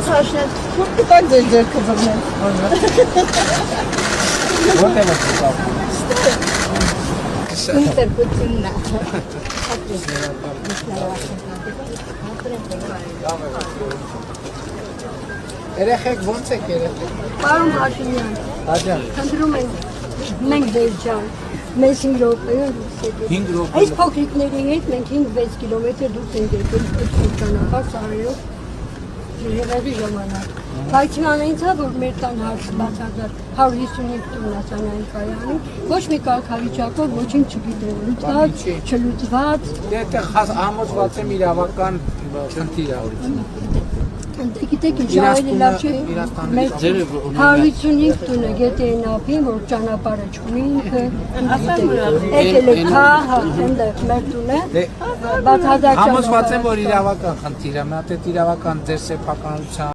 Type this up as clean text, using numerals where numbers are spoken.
Քաշնա, քուր կտակ ձեր կվրնեն։ Որտե՞ղ եք գտավ։ Ինտերպրետիննա։ Երեխեք ո՞նց եք երեխեք։ Պարոն Հաշիմյան, Աջան։ խնդրում ենք մենք դերջան, մեզ 5 րոպեով 5 րոպե։ Այս փոքրիկների հետ մենք 5-6 կիլոմետր դուրս ենք եկել ճանապարհ սարերով եղևի ժամանակ։ Բայց իմանայինցա, որ մեր տան հարցը բացարձակ 155 տոննացանային կայանի, ոչ մի կարգավիճակով ոչինչ չգիտեն, լուծված, չլուծված։ Դե այդտեղ համոզված եմ իրավական խնդիր ա։ Գիտեք ինչ ավելի լավ չէ, մեր 155 տունը գետերին ափին, որ ճանապարհը չունի ինքը, եկել է քա, այնտեղ մեր տունը, բացարձակ Համոզված եմ, որ իրավական խնդիր ա, մի հատ այդ իրավական ձեր սեփականության